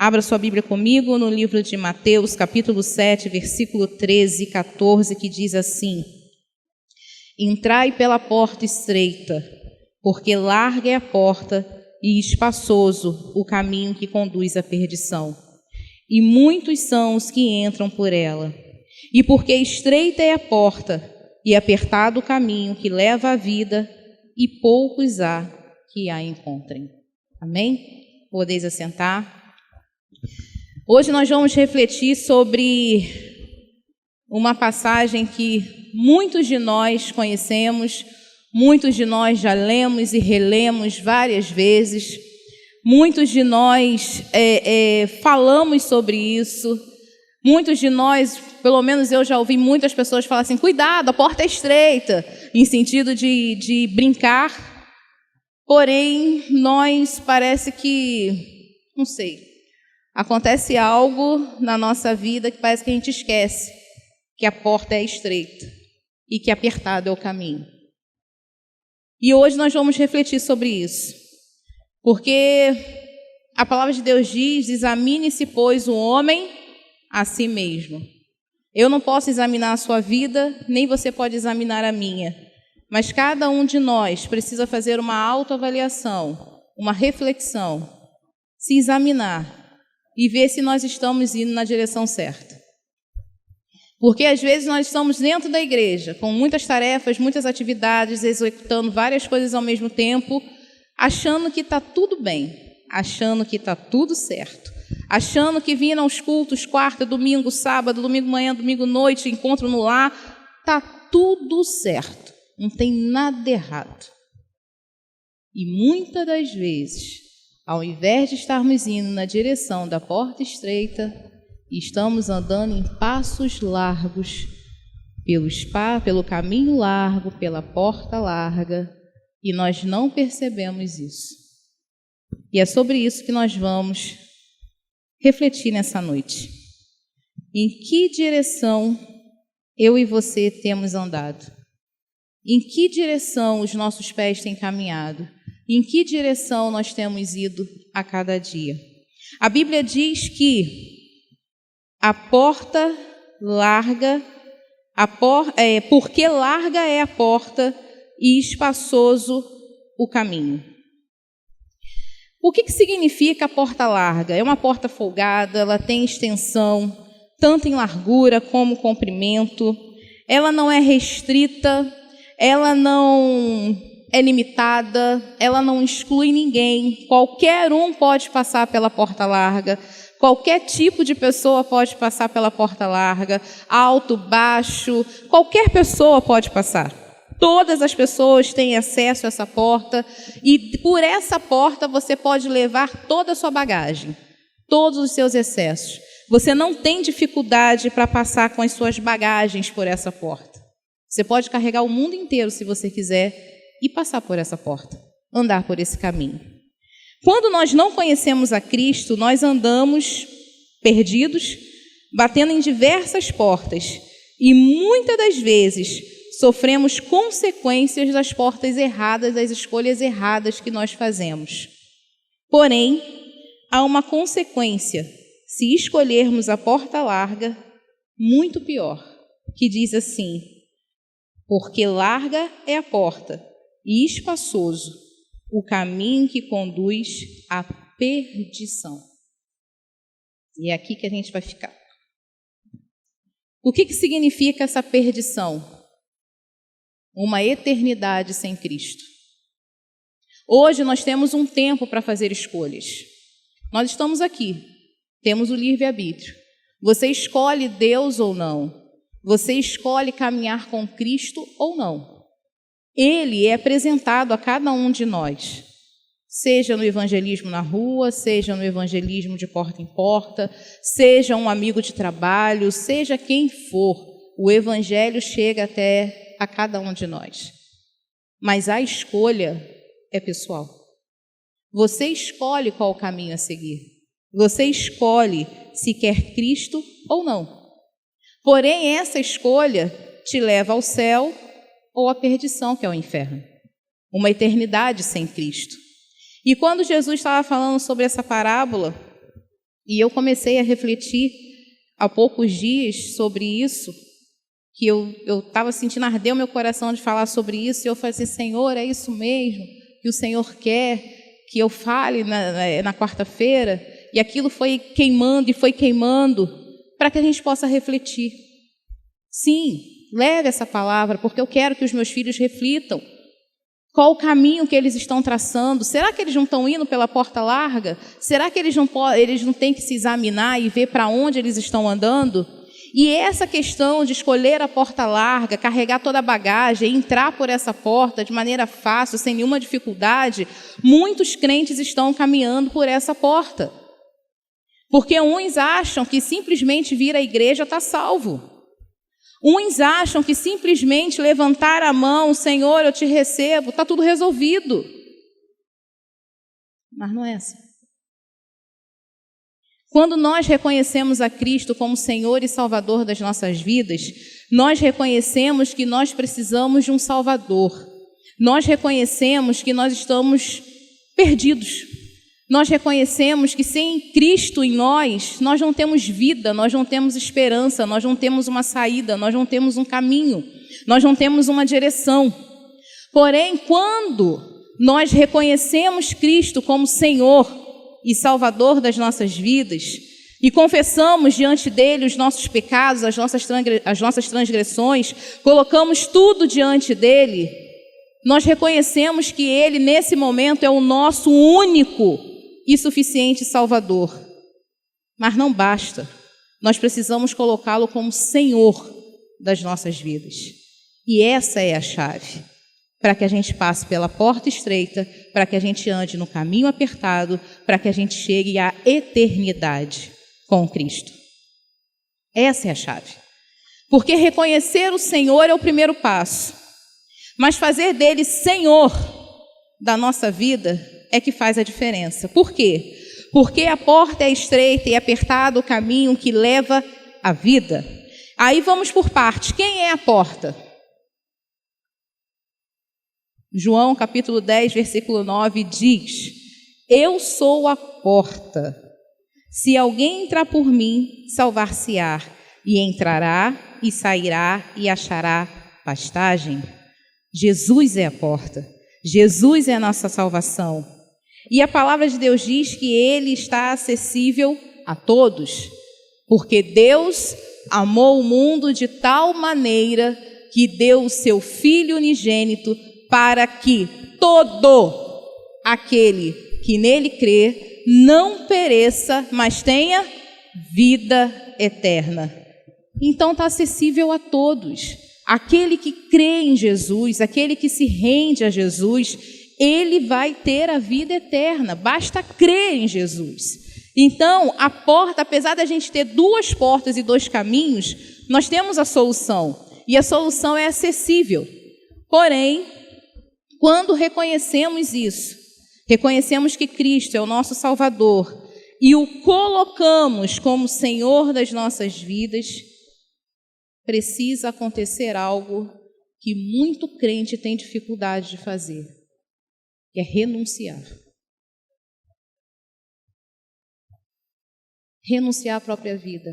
Abra sua Bíblia comigo no livro de Mateus, capítulo 7, versículo 13 e 14, que diz assim: Entrai pela porta estreita, porque larga é a porta e espaçoso o caminho que conduz à perdição, e muitos são os que entram por ela. E porque estreita é a porta e apertado o caminho que leva à vida, e poucos há que a encontrem. Amém? Podeis assentar. Hoje nós vamos refletir sobre uma passagem que muitos de nós conhecemos, muitos de nós já lemos e relemos várias vezes, muitos de nós falamos sobre isso, muitos de nós, pelo menos eu já ouvi muitas pessoas falar assim, cuidado, a porta é estreita, em sentido de brincar, porém nós parece que, não sei, acontece algo na nossa vida que parece que a gente esquece que a porta é estreita e que apertado é o caminho. E hoje nós vamos refletir sobre isso, porque a palavra de Deus diz, examine-se, pois, o homem a si mesmo. Eu não posso examinar a sua vida, nem você pode examinar a minha, mas cada um de nós precisa fazer uma autoavaliação, uma reflexão, se examinar e ver se nós estamos indo na direção certa. Porque às vezes nós estamos dentro da igreja, com muitas tarefas, muitas atividades, executando várias coisas ao mesmo tempo, achando que está tudo bem, achando que está tudo certo, achando que vindo aos cultos, quarta, domingo, sábado, domingo manhã, domingo noite, encontro no lar, está tudo certo, não tem nada errado. E muitas das vezes, ao invés de estarmos indo na direção da porta estreita, estamos andando em passos largos, pelo caminho largo, pela porta larga, e nós não percebemos isso. E é sobre isso que nós vamos refletir nessa noite. Em que direção eu e você temos andado? Em que direção os nossos pés têm caminhado? Em que direção nós temos ido a cada dia? A Bíblia diz que a porta larga, porque larga é a porta e espaçoso o caminho. O que significa a porta larga? É uma porta folgada, ela tem extensão, tanto em largura como comprimento, ela não é restrita, ela não é limitada, ela não exclui ninguém, qualquer um pode passar pela porta larga, qualquer tipo de pessoa pode passar pela porta larga, alto, baixo, qualquer pessoa pode passar. Todas as pessoas têm acesso a essa porta e por essa porta você pode levar toda a sua bagagem, todos os seus excessos. Você não tem dificuldade para passar com as suas bagagens por essa porta. Você pode carregar o mundo inteiro se você quiser e passar por essa porta, andar por esse caminho. Quando nós não conhecemos a Cristo, nós andamos perdidos, batendo em diversas portas e muitas das vezes sofremos consequências das portas erradas, das escolhas erradas que nós fazemos. Porém, há uma consequência se escolhermos a porta larga, muito pior, que diz assim: porque larga é a porta e espaçoso o caminho que conduz à perdição. E é aqui que a gente vai ficar. O que significa essa perdição? Uma eternidade sem Cristo. Hoje nós temos um tempo para fazer escolhas. Nós estamos aqui, temos o livre-arbítrio. Você escolhe Deus ou não. Você escolhe caminhar com Cristo ou não. Ele é apresentado a cada um de nós, seja no evangelismo na rua, seja no evangelismo de porta em porta, seja um amigo de trabalho, seja quem for, o evangelho chega até a cada um de nós. Mas a escolha é pessoal. Você escolhe qual caminho a seguir. Você escolhe se quer Cristo ou não. Porém, essa escolha te leva ao céu ou à perdição, que é o inferno. Uma eternidade sem Cristo. E quando Jesus estava falando sobre essa parábola, E eu comecei a refletir há poucos dias sobre isso, que eu estava sentindo arder o meu coração de falar sobre isso, e eu falei assim, Senhor, é isso mesmo que o Senhor quer que eu fale na quarta-feira? E aquilo foi queimando e foi queimando, para que a gente possa refletir. Sim, leve essa palavra, porque eu quero que os meus filhos reflitam. Qual o caminho que eles estão traçando? Será que eles não estão indo pela porta larga? Será que eles não têm que se examinar e ver para onde eles estão andando? E essa questão de escolher a porta larga, carregar toda a bagagem, entrar por essa porta de maneira fácil, sem nenhuma dificuldade, muitos crentes estão caminhando por essa porta. Porque uns acham que simplesmente vir à igreja está salvo. Uns acham que simplesmente levantar a mão, Senhor, eu te recebo, está tudo resolvido. Mas não é assim. Quando nós reconhecemos a Cristo como Senhor e Salvador das nossas vidas, nós reconhecemos que nós precisamos de um Salvador. Nós reconhecemos que nós estamos perdidos. Nós reconhecemos que sem Cristo em nós não temos vida, nós não temos esperança, nós não temos uma saída, nós não temos um caminho, nós não temos uma direção. Porém, quando nós reconhecemos Cristo como Senhor e Salvador das nossas vidas, e confessamos diante dele os nossos pecados, as nossas transgressões, colocamos tudo diante dele, nós reconhecemos que ele, nesse momento, é o nosso único e suficiente Salvador. Mas não basta, nós precisamos colocá-lo como Senhor das nossas vidas. E essa é a chave, para que a gente passe pela porta estreita, para que a gente ande no caminho apertado, para que a gente chegue à eternidade com Cristo. Essa é a chave. Porque reconhecer o Senhor é o primeiro passo, mas fazer dele Senhor da nossa vida é que faz a diferença. Por quê? Porque a porta é estreita e apertado o caminho que leva à vida. Aí vamos por partes. Quem é a porta? João capítulo 10, versículo 9 diz: Eu sou a porta. Se alguém entrar por mim, salvar-se-á, e entrará e sairá e achará pastagem. Jesus é a porta. Jesus é a nossa salvação. E a palavra de Deus diz que ele está acessível a todos, porque Deus amou o mundo de tal maneira que deu o seu Filho unigênito para que todo aquele que nele crê não pereça, mas tenha vida eterna. Então está acessível a todos. Aquele que crê em Jesus, aquele que se rende a Jesus, ele vai ter a vida eterna. Basta crer em Jesus. Então, a porta, apesar da gente ter duas portas e dois caminhos, nós temos a solução. E a solução é acessível. Porém, quando reconhecemos isso, reconhecemos que Cristo é o nosso Salvador e o colocamos como Senhor das nossas vidas, precisa acontecer algo que muito crente tem dificuldade de fazer, que é renunciar. Renunciar à própria vida,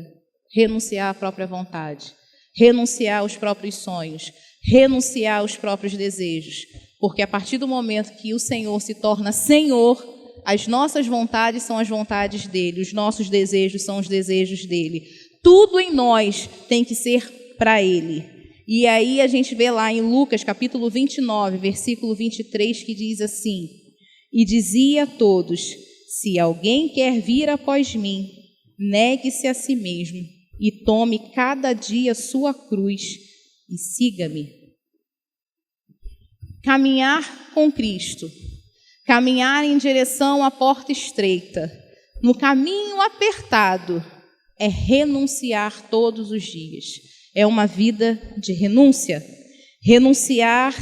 renunciar à própria vontade, renunciar aos próprios sonhos, renunciar aos próprios desejos. Porque a partir do momento que o Senhor se torna Senhor, as nossas vontades são as vontades dele, os nossos desejos são os desejos dele. Tudo em nós tem que ser para ele. E aí a gente vê lá em Lucas capítulo 29, versículo 23, que diz assim: E dizia a todos: Se alguém quer vir após mim, negue-se a si mesmo e tome cada dia sua cruz e siga-me. Caminhar com Cristo, caminhar em direção à porta estreita, no caminho apertado, é renunciar todos os dias. É uma vida de renúncia. Renunciar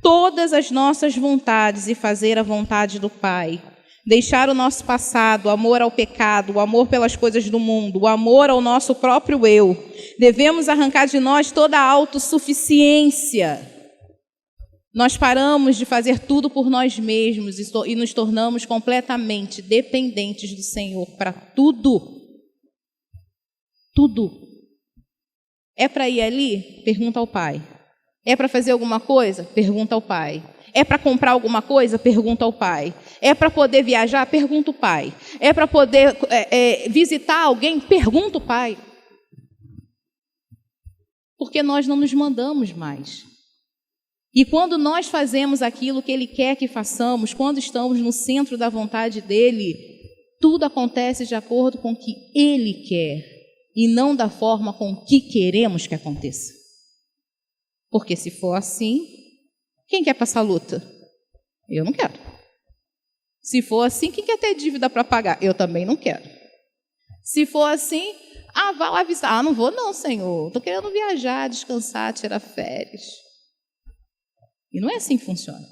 todas as nossas vontades e fazer a vontade do Pai. Deixar o nosso passado, o amor ao pecado, o amor pelas coisas do mundo, o amor ao nosso próprio eu. Devemos arrancar de nós toda a autossuficiência. Nós paramos de fazer tudo por nós mesmos e nos tornamos completamente dependentes do Senhor para tudo. Tudo. É para ir ali? Pergunta ao Pai. É para fazer alguma coisa? Pergunta ao Pai. É para comprar alguma coisa? Pergunta ao Pai. É para poder viajar? Pergunta ao Pai. É para poder visitar alguém? Pergunta ao Pai. Porque nós não nos mandamos mais. E quando nós fazemos aquilo que Ele quer que façamos, quando estamos no centro da vontade dEle, tudo acontece de acordo com o que Ele quer e não da forma com que queremos que aconteça. Porque se for assim, quem quer passar luta? Eu não quero. Se for assim, quem quer ter dívida para pagar? Eu também não quero. Se for assim, vai lá visitar. Não vou não, Senhor. Estou querendo viajar, descansar, tirar férias. E não é assim que funciona.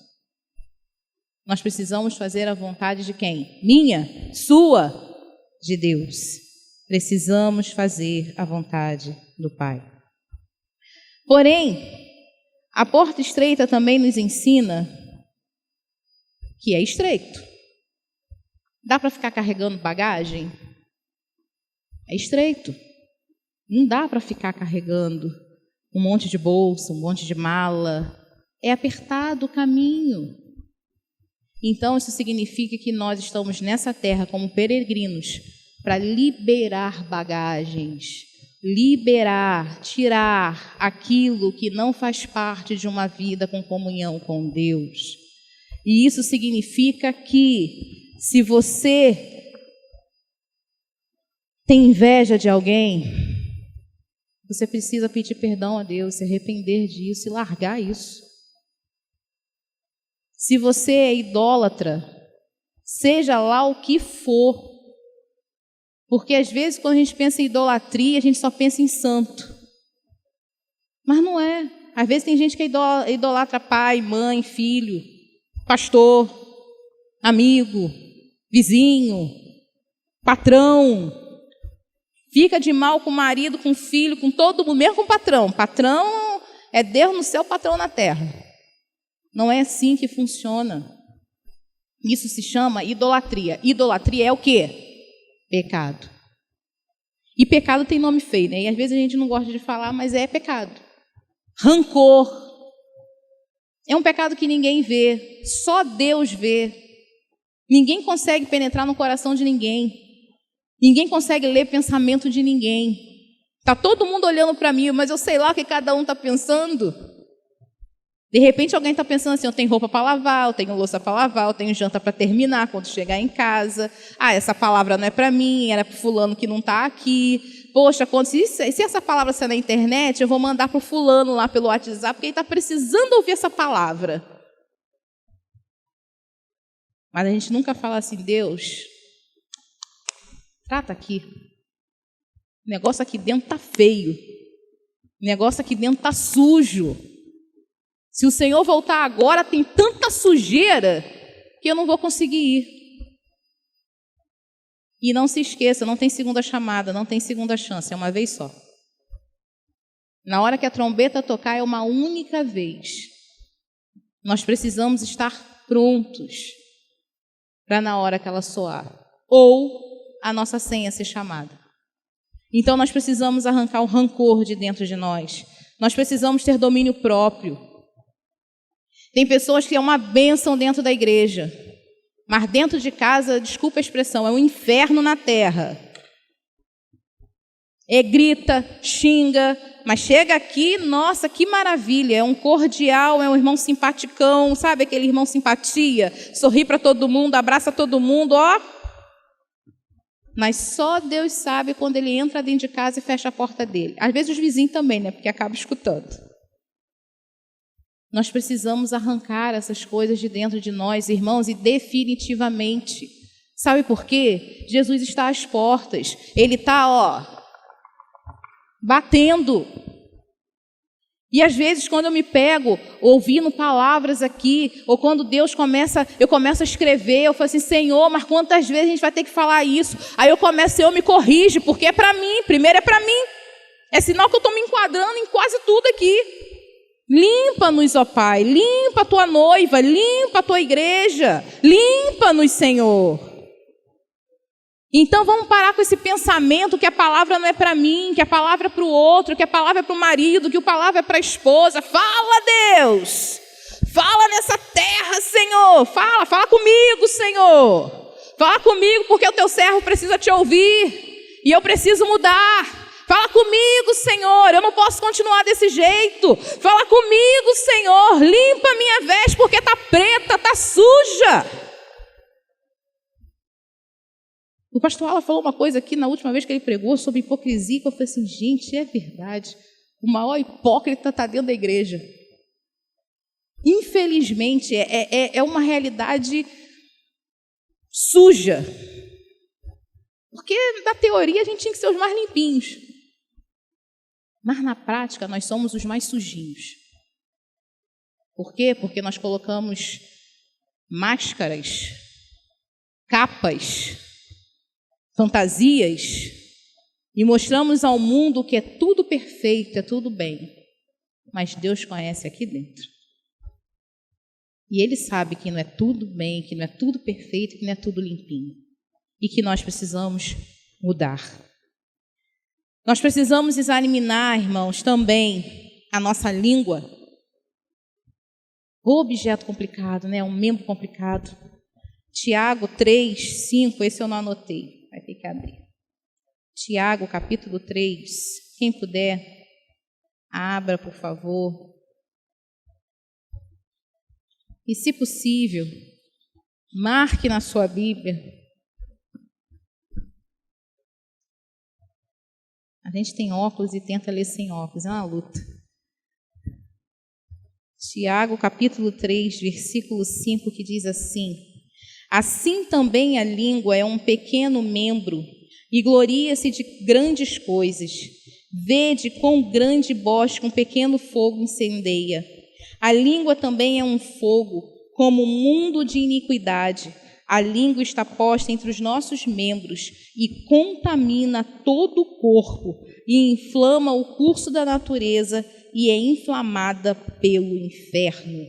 Nós precisamos fazer a vontade de quem? Minha? Sua? De Deus. Precisamos fazer a vontade do Pai. Porém, a porta estreita também nos ensina que é estreito. Dá para ficar carregando bagagem? É estreito. Não dá para ficar carregando um monte de bolsa, um monte de mala. É apertado o caminho. Então, isso significa que nós estamos nessa terra como peregrinos para liberar bagagens, tirar aquilo que não faz parte de uma vida com comunhão com Deus. E isso significa que, se você tem inveja de alguém, você precisa pedir perdão a Deus, se arrepender disso e largar isso. Se você é idólatra, seja lá o que for, porque às vezes quando a gente pensa em idolatria, a gente só pensa em santo. Mas não é. Às vezes tem gente que idolatra pai, mãe, filho, pastor, amigo, vizinho, patrão. Fica de mal com o marido, com o filho, com todo mundo, mesmo com o patrão. Patrão é Deus no céu, patrão na terra. Não é assim que funciona. Isso se chama idolatria. Idolatria é o quê? Pecado. E pecado tem nome feio, né? E às vezes a gente não gosta de falar, mas é pecado. Rancor. É um pecado que ninguém vê. Só Deus vê. Ninguém consegue penetrar no coração de ninguém. Ninguém consegue ler pensamento de ninguém. Está todo mundo olhando para mim, mas eu sei lá o que cada um está pensando. De repente alguém está pensando assim, eu tenho roupa para lavar, eu tenho louça para lavar, eu tenho janta para terminar quando chegar em casa. Essa palavra não é para mim, era para o fulano que não está aqui. Poxa, se essa palavra sair na internet, eu vou mandar para o fulano lá pelo WhatsApp, porque ele está precisando ouvir essa palavra. Mas a gente nunca fala assim, Deus, trata aqui. O negócio aqui dentro está feio. O negócio aqui dentro está sujo. Se o Senhor voltar agora, tem tanta sujeira que eu não vou conseguir ir. E não se esqueça, não tem segunda chamada, não tem segunda chance, é uma vez só. Na hora que a trombeta tocar, é uma única vez. Nós precisamos estar prontos para na hora que ela soar. Ou a nossa senha ser chamada. Então nós precisamos arrancar o rancor de dentro de nós. Nós precisamos ter domínio próprio. Tem pessoas que é uma bênção dentro da igreja, mas dentro de casa, desculpa a expressão, é um inferno na terra. Grita, xinga, mas chega aqui, nossa, que maravilha, é um cordial, é um irmão simpaticão, sabe aquele irmão simpatia? Sorri para todo mundo, abraça todo mundo, ó. Mas só Deus sabe quando ele entra dentro de casa e fecha a porta dele. Às vezes os vizinhos também, né? Porque acaba escutando. Nós precisamos arrancar essas coisas de dentro de nós, irmãos, e definitivamente. Sabe por quê? Jesus está às portas. Ele está, batendo. E às vezes, quando eu me pego ouvindo palavras aqui, ou quando eu começo a escrever, eu falo assim, Senhor, mas quantas vezes a gente vai ter que falar isso? Aí eu começo, Senhor, me corrige, porque é para mim, primeiro é para mim. É sinal que eu estou me enquadrando em quase tudo aqui. Limpa-nos, ó Pai, limpa a tua noiva, limpa a tua igreja, limpa-nos, Senhor. Então vamos parar com esse pensamento que a palavra não é para mim, que a palavra é para o outro, que a palavra é para o marido, que a palavra é para a esposa. Fala, Deus! Fala nessa terra, Senhor! Fala comigo, Senhor! Fala comigo porque o teu servo precisa te ouvir e eu preciso mudar. Fala comigo, Senhor, eu não posso continuar desse jeito. Fala comigo, Senhor, limpa a minha veste porque está preta, está suja. O pastor Alan falou uma coisa aqui na última vez que ele pregou sobre hipocrisia, que eu falei assim, gente, é verdade. O maior hipócrita está dentro da igreja. Infelizmente, é uma realidade suja. Porque na teoria a gente tinha que ser os mais limpinhos. Mas na prática nós somos os mais sujinhos. Por quê? Porque nós colocamos máscaras, capas, fantasias e mostramos ao mundo que é tudo perfeito, é tudo bem. Mas Deus conhece aqui dentro. E Ele sabe que não é tudo bem, que não é tudo perfeito, que não é tudo limpinho. E que nós precisamos mudar. Nós precisamos examinar, irmãos, também a nossa língua. O objeto complicado, né? Um membro complicado. Tiago 3, 5, esse eu não anotei, vai ter que abrir. Tiago, capítulo 3, quem puder, abra, por favor. E, se possível, marque na sua Bíblia. A gente tem óculos e tenta ler sem óculos, é uma luta. Tiago, capítulo 3, versículo 5, que diz assim: assim também a língua é um pequeno membro e gloria-se de grandes coisas. Vede quão grande bosque um pequeno fogo incendeia. A língua também é um fogo, como um mundo de iniquidade. A língua está posta entre os nossos membros e contamina todo o corpo e inflama o curso da natureza e é inflamada pelo inferno.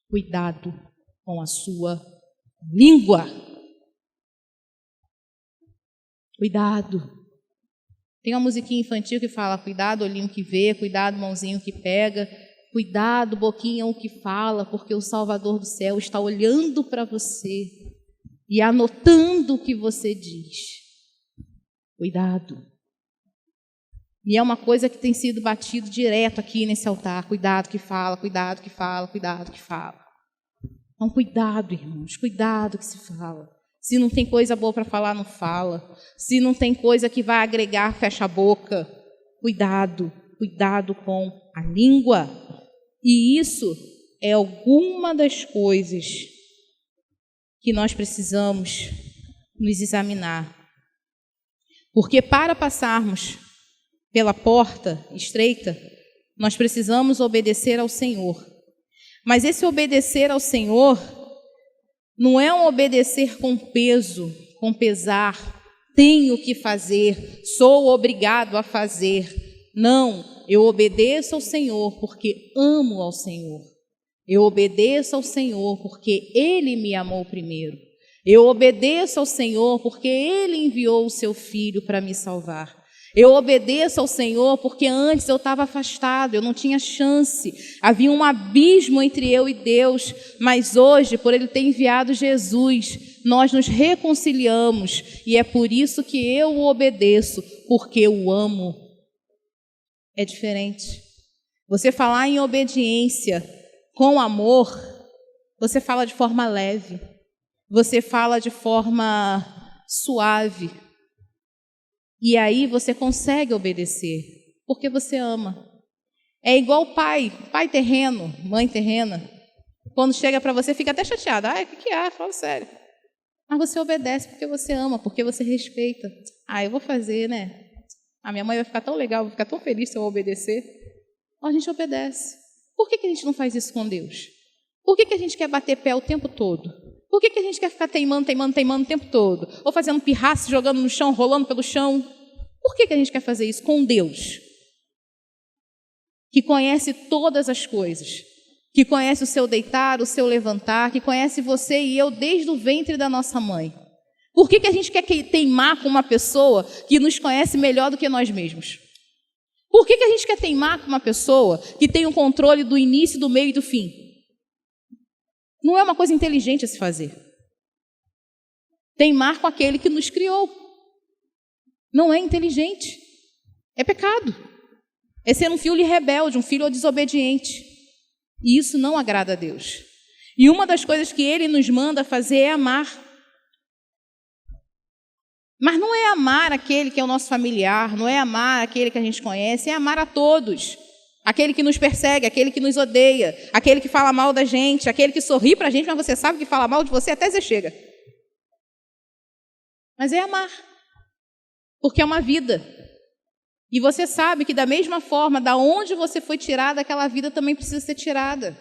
Cuidado com a sua língua. Cuidado. Tem uma musiquinha infantil que fala: cuidado, olhinho que vê, cuidado, mãozinho que pega. Cuidado, boquinha o que fala, porque o Salvador do céu está olhando para você e anotando o que você diz. Cuidado. E é uma coisa que tem sido batido direto aqui nesse altar. Cuidado que fala, cuidado que fala, cuidado que fala. Então, cuidado, irmãos, cuidado que se fala. Se não tem coisa boa para falar, não fala. Se não tem coisa que vai agregar, fecha a boca. Cuidado, cuidado com a língua. E isso é alguma das coisas que nós precisamos nos examinar. Porque para passarmos pela porta estreita, nós precisamos obedecer ao Senhor. Mas esse obedecer ao Senhor não é um obedecer com peso, com pesar. Tenho que fazer, sou obrigado a fazer. Não. Eu obedeço ao Senhor porque amo ao Senhor. Eu obedeço ao Senhor porque Ele me amou primeiro. Eu obedeço ao Senhor porque Ele enviou o seu Filho para me salvar. Eu obedeço ao Senhor porque antes eu estava afastado, eu não tinha chance. Havia um abismo entre eu e Deus, mas hoje, por Ele ter enviado Jesus, nós nos reconciliamos. E é por isso que eu o obedeço, porque eu o amo. É diferente. Você falar em obediência com amor, você fala de forma leve, você fala de forma suave. E aí você consegue obedecer, porque você ama. É igual pai terreno, mãe terrena. Quando chega para você, fica até chateado. O que é? Fala sério. Mas você obedece porque você ama, porque você respeita. Eu vou fazer, né? A minha mãe vai ficar tão legal, vai ficar tão feliz se eu obedecer. A gente obedece. Por que a gente não faz isso com Deus? Por que a gente quer bater pé o tempo todo? Por que a gente quer ficar teimando o tempo todo? Ou fazendo pirraça, jogando no chão, rolando pelo chão? Por que a gente quer fazer isso com Deus? que conhece todas as coisas, que conhece o seu deitar, o seu levantar, que conhece você e eu desde o ventre da nossa mãe. Por que a gente quer teimar com uma pessoa que nos conhece melhor do que nós mesmos? Por que a gente quer teimar com uma pessoa que tem o controle do início, do meio e do fim? Não é uma coisa inteligente a se fazer. Teimar com aquele que nos criou. Não é inteligente. É pecado. É ser um filho rebelde, um filho desobediente. E isso não agrada a Deus. E uma das coisas que Ele nos manda fazer é amar. Mas não é amar aquele que é o nosso familiar, não é amar aquele que a gente conhece, é amar a todos. Aquele que nos persegue, aquele que nos odeia, aquele que fala mal da gente, aquele que sorri pra gente, mas você sabe que fala mal de você até você chega. Mas é amar. Porque é uma vida. E você sabe que da mesma forma, da onde você foi tirada, aquela vida também precisa ser tirada.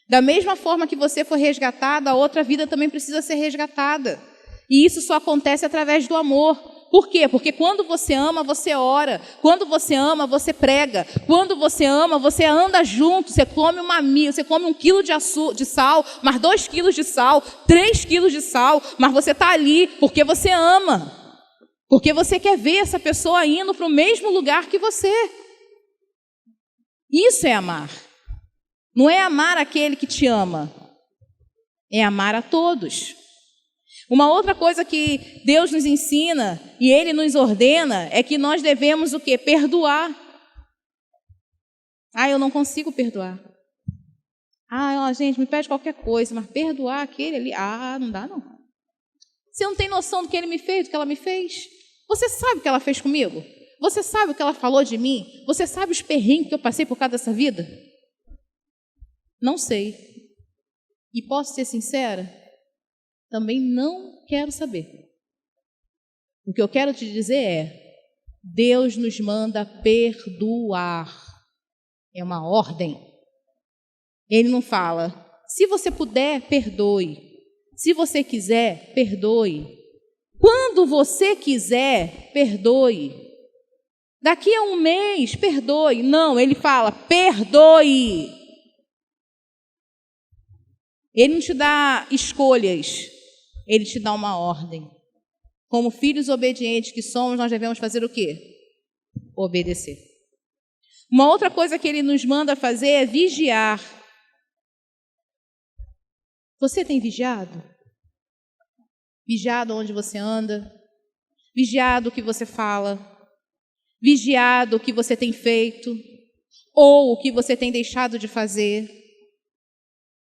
Da mesma forma que você foi resgatada, a outra vida também precisa ser resgatada. E isso só acontece através do amor. Por quê? Porque quando você ama, você ora. Quando você ama, você prega. Quando você ama, você anda junto. Você come você come 1 quilo de sal, mais 2 quilos de sal, 3 quilos de sal, mas você está ali porque você ama. Porque você quer ver essa pessoa indo para o mesmo lugar que você. Isso é amar. Não é amar aquele que te ama. É amar a todos. Uma outra coisa que Deus nos ensina e Ele nos ordena é que nós devemos o quê? Perdoar. Eu não consigo perdoar. Gente, me pede qualquer coisa, mas perdoar aquele ali, não dá não. Você não tem noção do que ele me fez, do que ela me fez? Você sabe o que ela fez comigo? Você sabe o que ela falou de mim? Você sabe os perrengues que eu passei por causa dessa vida? Não sei. E posso ser sincera? Também não quero saber. O que eu quero te dizer é: Deus nos manda perdoar. É uma ordem. Ele não fala, se você puder, perdoe. Se você quiser, perdoe. Quando você quiser, perdoe. Daqui a 1 mês, perdoe. Não, ele fala, perdoe. Ele não te dá escolhas. Ele te dá uma ordem. Como filhos obedientes que somos, nós devemos fazer o quê? Obedecer. Uma outra coisa que ele nos manda fazer é vigiar. Você tem vigiado? Vigiado onde você anda? Vigiado o que você fala? Vigiado o que você tem feito? Ou o que você tem deixado de fazer?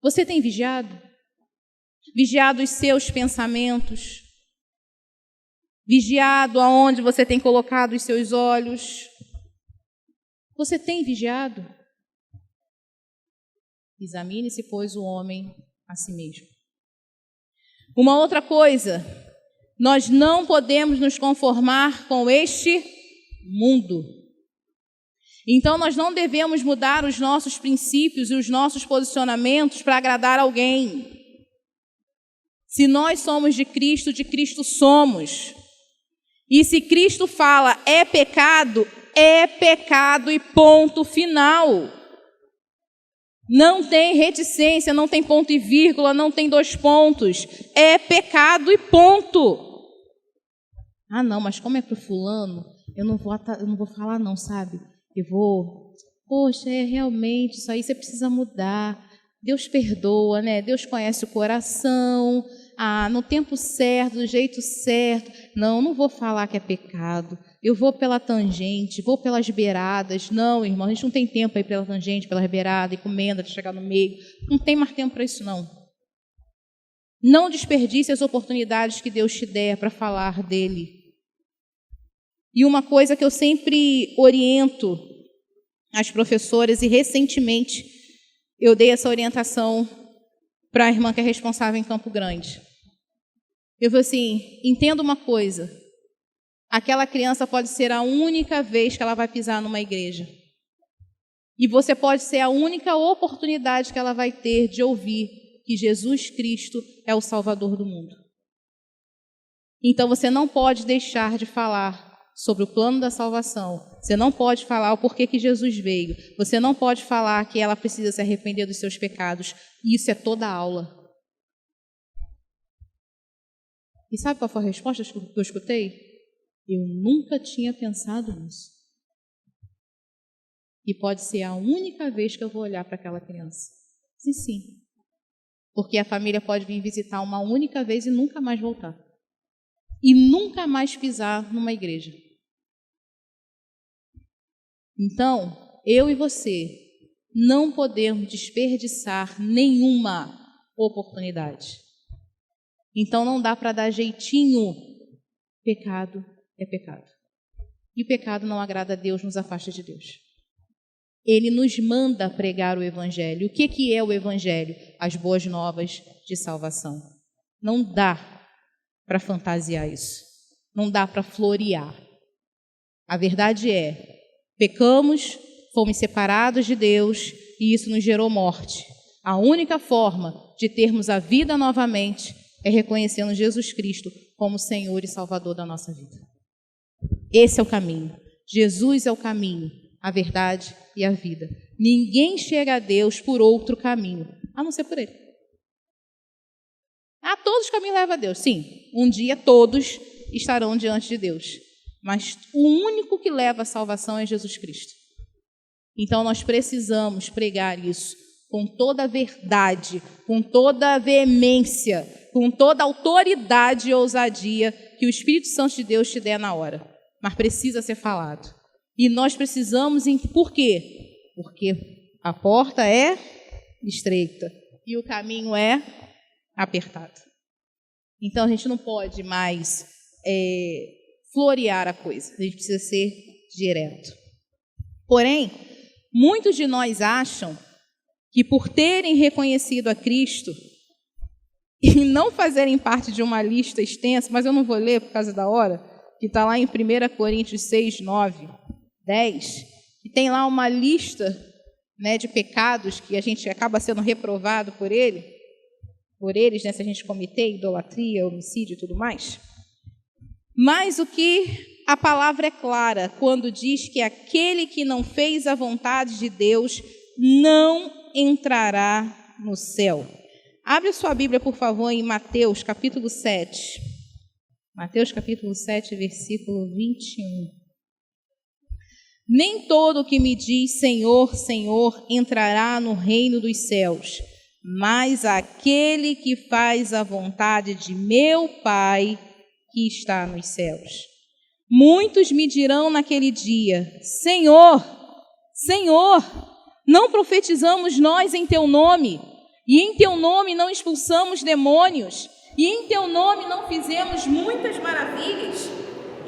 Você tem vigiado? Vigiado os seus pensamentos? Vigiado aonde você tem colocado os seus olhos? Você tem vigiado? Examine-se, pois, o homem a si mesmo. Uma outra coisa, nós não podemos nos conformar com este mundo. Então, nós não devemos mudar os nossos princípios e os nossos posicionamentos para agradar alguém. Se nós somos de Cristo somos. E se Cristo fala é pecado e ponto final. Não tem reticência, não tem ponto e vírgula, não tem 2 pontos. É pecado e ponto. Não, mas como é para o fulano, eu não vou falar não, sabe? Poxa, realmente, isso aí você precisa mudar. Deus perdoa, né? Deus conhece o coração. No tempo certo, do jeito certo. Não vou falar que é pecado. Eu vou pela tangente, vou pelas beiradas. Não, irmão, a gente não tem tempo aí pela tangente, pela beirada, e comendo até chegar no meio. Não tem mais tempo para isso, não. Não desperdice as oportunidades que Deus te der para falar dele. E uma coisa que eu sempre oriento as professoras, e recentemente eu dei essa orientação para a irmã que é responsável em Campo Grande. Eu falei assim, entenda uma coisa, aquela criança pode ser a única vez que ela vai pisar numa igreja. E você pode ser a única oportunidade que ela vai ter de ouvir que Jesus Cristo é o Salvador do mundo. Então você não pode deixar de falar sobre o plano da salvação. Você não pode falar o porquê que Jesus veio. Você não pode falar que ela precisa se arrepender dos seus pecados. Isso é toda a aula. E sabe qual foi a resposta que eu escutei? Eu nunca tinha pensado nisso. E pode ser a única vez que eu vou olhar para aquela criança. Sim, sim. Porque a família pode vir visitar uma única vez e nunca mais voltar. E nunca mais pisar numa igreja. Então, eu e você não podemos desperdiçar nenhuma oportunidade. Então, não dá para dar jeitinho. Pecado é pecado. E o pecado não agrada a Deus, nos afasta de Deus. Ele nos manda pregar o Evangelho. O que é o Evangelho? As boas novas de salvação. Não dá para fantasiar isso. Não dá para florear. A verdade é, pecamos, fomos separados de Deus e isso nos gerou morte. A única forma de termos a vida novamente é reconhecendo Jesus Cristo como Senhor e Salvador da nossa vida. Esse é o caminho. Jesus é o caminho, a verdade e a vida. Ninguém chega a Deus por outro caminho, a não ser por Ele. Todos os caminhos levam a Deus. Sim, um dia todos estarão diante de Deus. Mas o único que leva à salvação é Jesus Cristo. Então nós precisamos pregar isso com toda a verdade, com toda a veemência, com toda a autoridade e ousadia que o Espírito Santo de Deus te der na hora. Mas precisa ser falado. E nós precisamos... Por quê? Porque a porta é estreita e o caminho é apertado. Então a gente não pode mais florear a coisa. A gente precisa ser direto. Porém, muitos de nós acham que por terem reconhecido a Cristo e não fazerem parte de uma lista extensa, mas eu não vou ler por causa da hora, que está lá em 1 Coríntios 6, 9, 10, e tem lá uma lista, né, de pecados que a gente acaba sendo reprovado por eles, né, se a gente cometer idolatria, homicídio e tudo mais. Mas o que a palavra é clara quando diz que aquele que não fez a vontade de Deus não entrará no céu. Abre sua Bíblia, por favor, em Mateus, capítulo 7. Mateus, capítulo 7, versículo 21. Nem todo o que me diz Senhor, Senhor, entrará no reino dos céus, mas aquele que faz a vontade de meu Pai que está nos céus. Muitos me dirão naquele dia: Senhor, Senhor, não profetizamos nós em teu nome, e em teu nome não expulsamos demônios, e em teu nome não fizemos muitas maravilhas?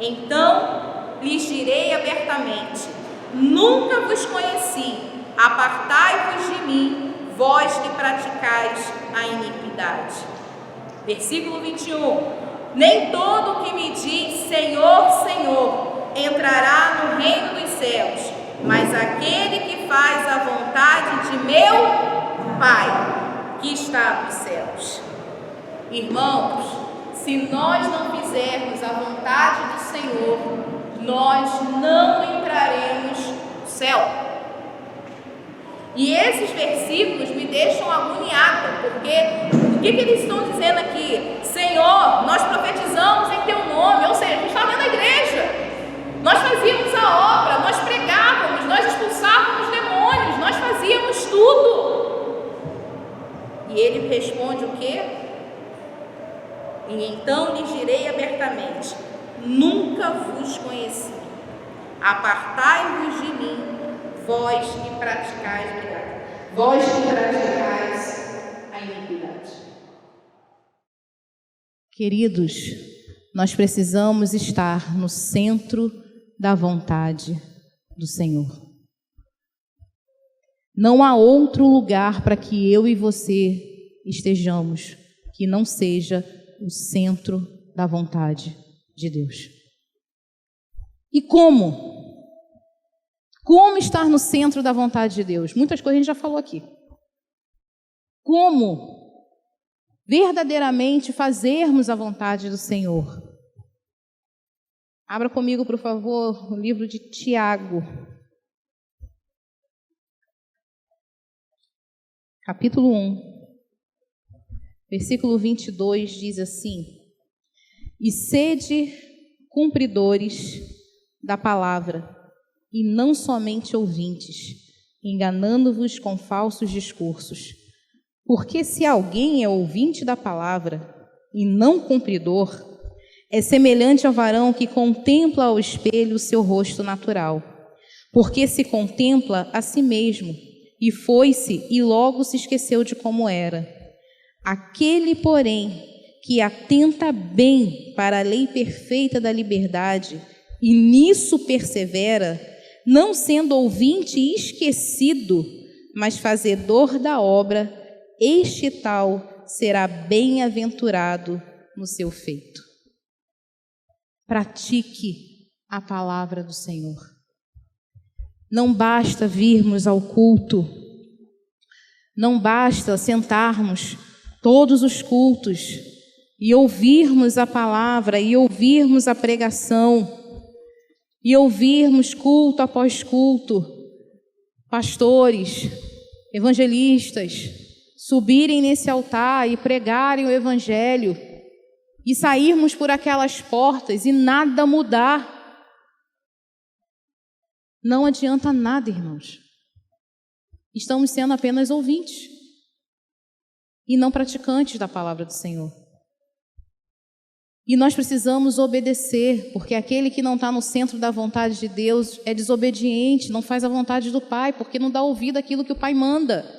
Então lhes direi abertamente: nunca vos conheci, apartai-vos de mim, vós que praticais a iniquidade. Versículo 21. Nem todo o que me diz Senhor, Senhor, entrará no reino dos céus, mas aquele que faz a vontade de meu Pai, que está nos céus. Irmãos, se nós não fizermos a vontade do Senhor, nós não entraremos no céu. E esses versículos me deixam agoniada, porque o que eles estão dizendo aqui? Senhor, nós profetizamos em teu nome, ou seja, a gente está dentro da igreja, nós fazíamos a obra, nós pregávamos, nós expulsávamos demônios, nós fazíamos tudo. E ele responde o quê? E então lhes direi abertamente: nunca vos conheci, apartai-vos de mim, vós que praticais a iniquidade. Queridos, nós precisamos estar no centro da vontade do Senhor. Não há outro lugar para que eu e você estejamos que não seja o centro da vontade de Deus. E como? Como estar no centro da vontade de Deus? Muitas coisas a gente já falou aqui. Como verdadeiramente fazermos a vontade do Senhor? Abra comigo, por favor, o livro de Tiago, capítulo 1, versículo 22, diz assim: E sede cumpridores da palavra, e não somente ouvintes, enganando-vos com falsos discursos. Porque se alguém é ouvinte da palavra e não cumpridor, é semelhante ao varão que contempla ao espelho o seu rosto natural. Porque se contempla a si mesmo, e foi-se e logo se esqueceu de como era. Aquele, porém, que atenta bem para a lei perfeita da liberdade e nisso persevera, não sendo ouvinte e esquecido, mas fazedor da obra, este tal será bem-aventurado no seu feito. Pratique a palavra do Senhor. Não basta virmos ao culto, não basta sentarmos todos os cultos e ouvirmos a palavra, e ouvirmos a pregação, e ouvirmos culto após culto, pastores, evangelistas, subirem nesse altar e pregarem o evangelho, e sairmos por aquelas portas e nada mudar. Não adianta nada, irmãos. Estamos sendo apenas ouvintes e não praticantes da palavra do Senhor. E nós precisamos obedecer, porque aquele que não está no centro da vontade de Deus é desobediente, não faz a vontade do Pai, porque não dá ouvido àquilo que o Pai manda.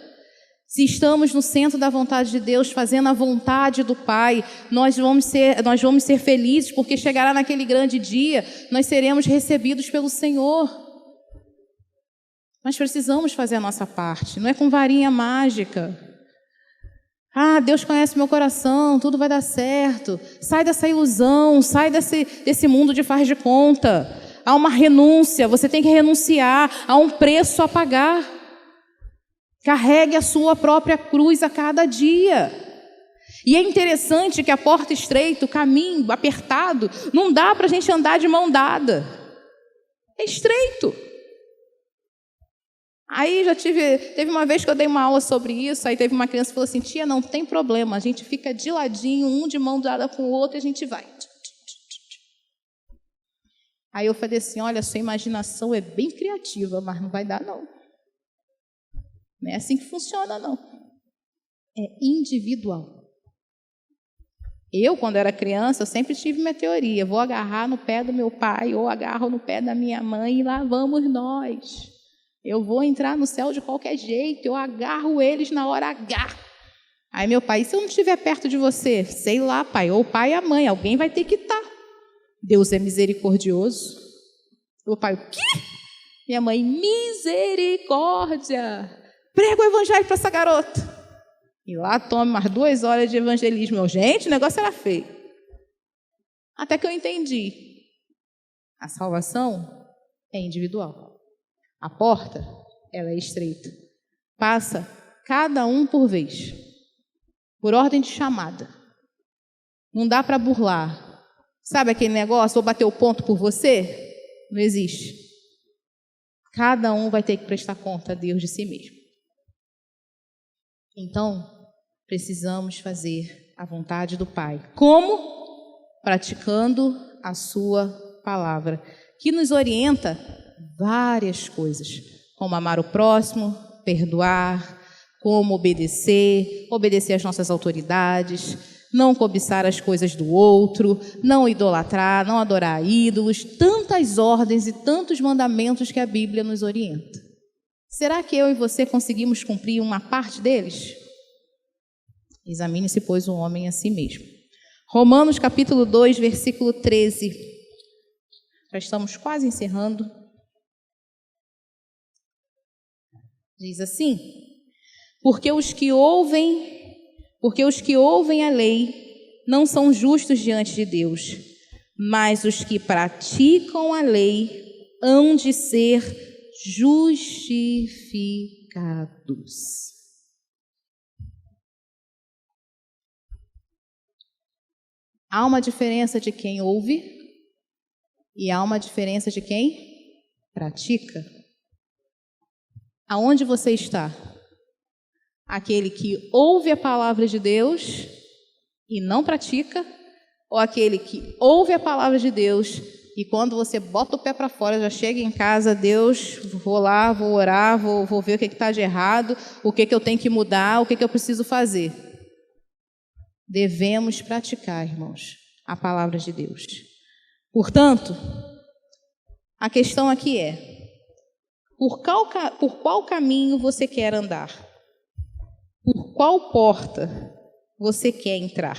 Se estamos no centro da vontade de Deus, fazendo a vontade do Pai, nós vamos ser felizes, porque chegará naquele grande dia, nós seremos recebidos pelo Senhor. Nós precisamos fazer a nossa parte, não é com varinha mágica. Deus conhece meu coração, tudo vai dar certo. Sai dessa ilusão, sai desse mundo de faz de conta. Há uma renúncia, você tem que renunciar, há um preço a pagar. Carregue a sua própria cruz a cada dia. E é interessante que a porta estreita, o caminho apertado, não dá para a gente andar de mão dada. É estreito. Aí teve uma vez que eu dei uma aula sobre isso, aí teve uma criança que falou assim: tia, não tem problema, a gente fica de ladinho, um de mão dada com o outro e a gente vai. Aí eu falei assim: olha, sua imaginação é bem criativa, mas não vai dar não. Não é assim que funciona não. É individual. Eu, quando era criança, eu sempre tive minha teoria: vou agarrar no pé do meu pai ou agarro no pé da minha mãe e lá vamos nós. Eu vou entrar no céu de qualquer jeito, eu agarro eles na hora H. Aí meu pai: e se eu não estiver perto de você? Sei lá, pai, ou o pai e a mãe, alguém vai ter que estar. Deus é misericordioso. O pai: o quê? Minha mãe: misericórdia. Prega o evangelho para essa garota. E lá tome umas 2 horas de evangelismo. Gente, o negócio era feio. Até que eu entendi. A salvação é individual. A porta, ela é estreita. Passa cada um por vez, por ordem de chamada. Não dá para burlar. Sabe aquele negócio, vou bater o ponto por você? Não existe. Cada um vai ter que prestar conta a Deus de si mesmo. Então, precisamos fazer a vontade do Pai. Como? Praticando a sua palavra, que nos orienta várias coisas, como amar o próximo, perdoar, como obedecer às nossas autoridades, não cobiçar as coisas do outro, não idolatrar, não adorar ídolos, tantas ordens e tantos mandamentos que a Bíblia nos orienta. Será que eu e você conseguimos cumprir uma parte deles? Examine-se, pois, o homem a si mesmo. Romanos capítulo 2, versículo 13. Já estamos quase encerrando. Diz assim: porque os que ouvem a lei não são justos diante de Deus, mas os que praticam a lei hão de ser justificados. Há uma diferença de quem ouve E há uma diferença de quem pratica. Aonde você está? Aquele que ouve a palavra de Deus e não pratica, ou aquele que ouve a palavra de Deus e quando você bota o pé para fora, já chega em casa, Deus, vou lá, vou orar, vou ver o que está de errado, o que eu tenho que mudar, o que eu preciso fazer. Devemos praticar, irmãos, a palavra de Deus. Portanto, a questão aqui é, por qual caminho você quer andar? Por qual porta você quer entrar?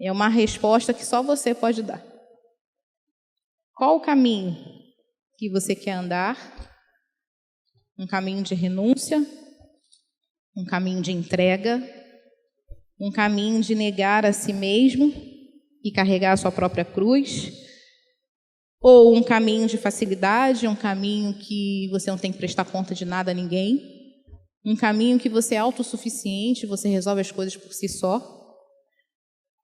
É uma resposta que só você pode dar. Qual o caminho que você quer andar? Um caminho de renúncia? Um caminho de entrega? Um caminho de negar a si mesmo e carregar a sua própria cruz? Ou um caminho de facilidade, um caminho que você não tem que prestar conta de nada a ninguém? Um caminho que você é autossuficiente, você resolve as coisas por si só?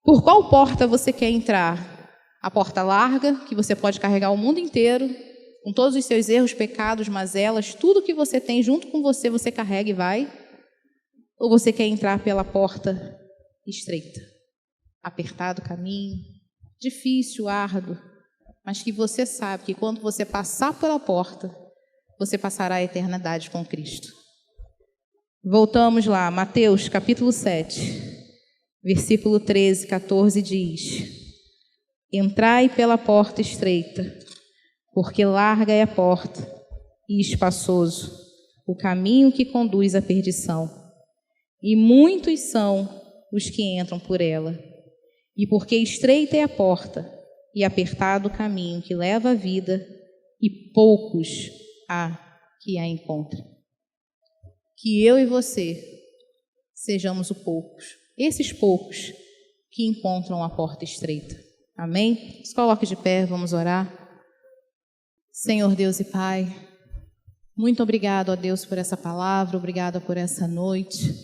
Por qual porta você quer entrar? A porta larga, que você pode carregar o mundo inteiro, com todos os seus erros, pecados, mazelas, tudo que você tem junto com você, você carrega e vai? Ou você quer entrar pela porta estreita? Apertado o caminho, difícil, árduo, mas que você sabe que quando você passar pela porta, você passará a eternidade com Cristo. Voltamos lá, Mateus capítulo 7, versículo 13, 14 diz: Entrai pela porta estreita, porque larga é a porta e espaçoso o caminho que conduz à perdição, e muitos são os que entram por ela. E porque estreita é a porta e apertado o caminho que leva à vida, e poucos há que a encontrem. Que eu e você sejamos esses poucos que encontram a porta estreita. Amém? Se coloque de pé, vamos orar. Senhor Deus e Pai, muito obrigado a Deus por essa palavra, obrigada por essa noite.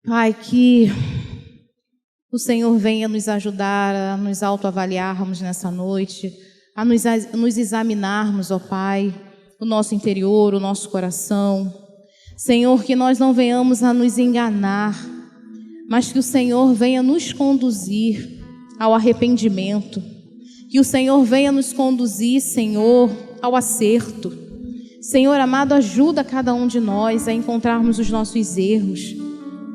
Pai, que o Senhor venha nos ajudar a nos autoavaliarmos nessa noite, a nos examinarmos, ó Pai, o nosso interior, o nosso coração. Senhor, que nós não venhamos a nos enganar, mas que o Senhor venha nos conduzir ao arrependimento, que o Senhor venha nos conduzir, Senhor, ao acerto. Senhor amado, ajuda cada um de nós a encontrarmos os nossos erros.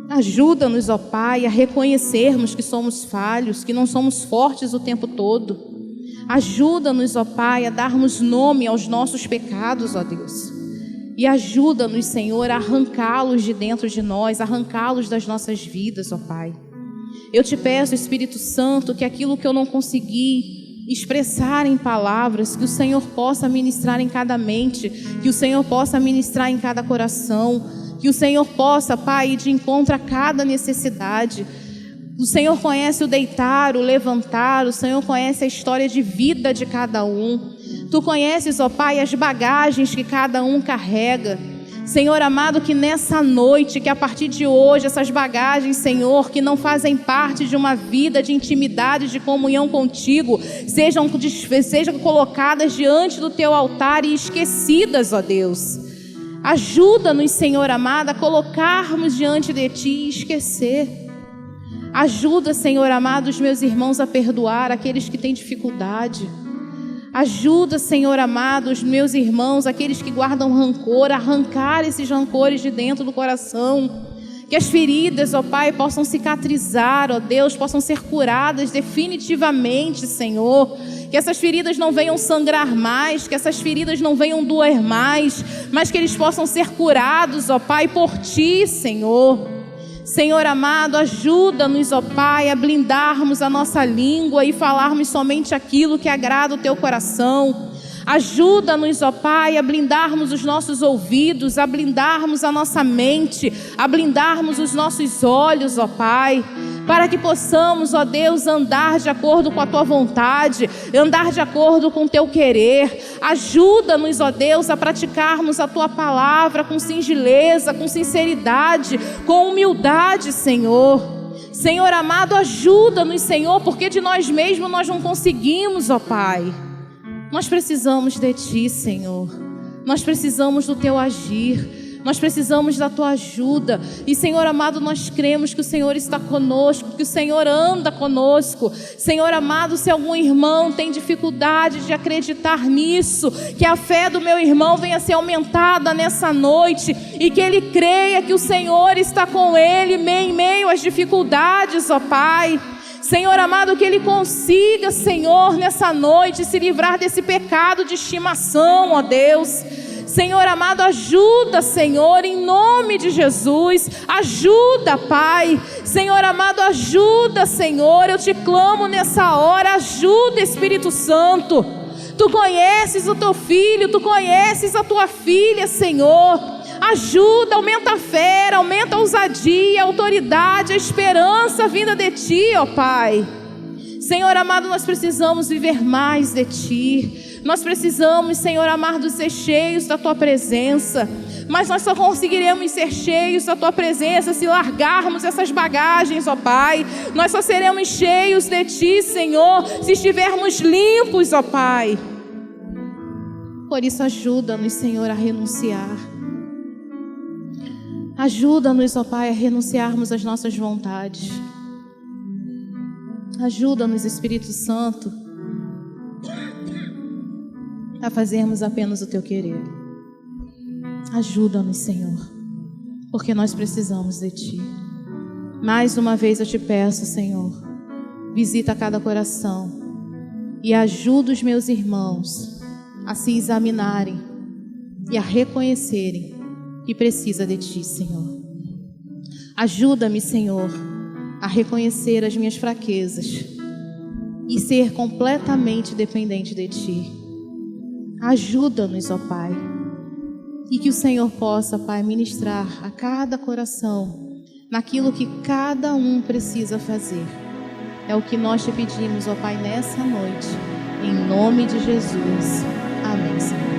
Ajuda-nos, ó Pai, a reconhecermos que somos falhos, que não somos fortes o tempo todo. Ajuda-nos, ó Pai, a darmos nome aos nossos pecados, ó Deus. E ajuda-nos, Senhor, a arrancá-los de dentro de nós, arrancá-los das nossas vidas, ó Pai. Eu te peço, Espírito Santo, que aquilo que eu não consegui expressar em palavras, que o Senhor possa ministrar em cada mente, que o Senhor possa ministrar em cada coração, que o Senhor possa, Pai, ir de encontro a cada necessidade. O Senhor conhece o deitar, o levantar, o Senhor conhece a história de vida de cada um. Tu conheces, ó Pai, as bagagens que cada um carrega. Senhor amado, que nessa noite, que a partir de hoje, essas bagagens, Senhor, que não fazem parte de uma vida de intimidade, de comunhão contigo, sejam colocadas diante do teu altar e esquecidas, ó Deus. Ajuda-nos, Senhor amado, a colocarmos diante de ti e esquecer. Ajuda, Senhor amado, os meus irmãos a perdoar aqueles que têm dificuldade. Ajuda, Senhor amado, os meus irmãos, aqueles que guardam rancor, a arrancar esses rancores de dentro do coração. Que as feridas, ó Pai, possam cicatrizar, ó Deus, possam ser curadas definitivamente, Senhor. Que essas feridas não venham sangrar mais, que essas feridas não venham doer mais, mas que eles possam ser curados, ó Pai, por Ti, Senhor. Senhor amado, ajuda-nos, ó Pai, a blindarmos a nossa língua e falarmos somente aquilo que agrada o Teu coração. Ajuda-nos, ó Pai, a blindarmos os nossos ouvidos, a blindarmos a nossa mente, a blindarmos os nossos olhos, ó Pai, para que possamos, ó Deus, andar de acordo com a Tua vontade, andar de acordo com o Teu querer. Ajuda-nos, ó Deus, a praticarmos a Tua palavra com singeleza, com sinceridade, com humildade, Senhor. Senhor amado, ajuda-nos, Senhor, porque de nós mesmos nós não conseguimos, ó Pai. Nós precisamos de Ti, Senhor. Nós precisamos do Teu agir. Nós precisamos da Tua ajuda. E, Senhor amado, nós cremos que o Senhor está conosco, que o Senhor anda conosco. Senhor amado, se algum irmão tem dificuldade de acreditar nisso, que a fé do meu irmão venha a ser aumentada nessa noite, e que ele creia que o Senhor está com ele em meio às dificuldades, ó Pai. Senhor amado, que ele consiga, Senhor, nessa noite se livrar desse pecado de estimação, ó Deus. Senhor amado, ajuda, Senhor, em nome de Jesus. Ajuda, Pai. Senhor amado, ajuda, Senhor. Eu te clamo nessa hora. Ajuda, Espírito Santo. Tu conheces o teu filho, tu conheces a tua filha, Senhor. Ajuda, aumenta a fé, aumenta a ousadia, a autoridade, a esperança vinda de Ti, ó Pai. Senhor amado, nós precisamos viver mais de Ti. Nós precisamos, Senhor amado, ser cheios da Tua presença. Mas nós só conseguiremos ser cheios da Tua presença se largarmos essas bagagens, ó Pai. Nós só seremos cheios de Ti, Senhor, se estivermos limpos, ó Pai. Por isso, ajuda-nos, Senhor, a renunciar. Ajuda-nos, ó Pai, a renunciarmos às nossas vontades. Ajuda-nos, Espírito Santo, a fazermos apenas o Teu querer. Ajuda-nos, Senhor, porque nós precisamos de Ti. Mais uma vez eu te peço, Senhor, visita cada coração e ajuda os meus irmãos a se examinarem e a reconhecerem que precisa de Ti, Senhor. Ajuda-me, Senhor, a reconhecer as minhas fraquezas e ser completamente dependente de Ti. Ajuda-nos, ó Pai, e que o Senhor possa, Pai, ministrar a cada coração naquilo que cada um precisa fazer. É o que nós te pedimos, ó Pai, nessa noite, em nome de Jesus. Amém, Senhor.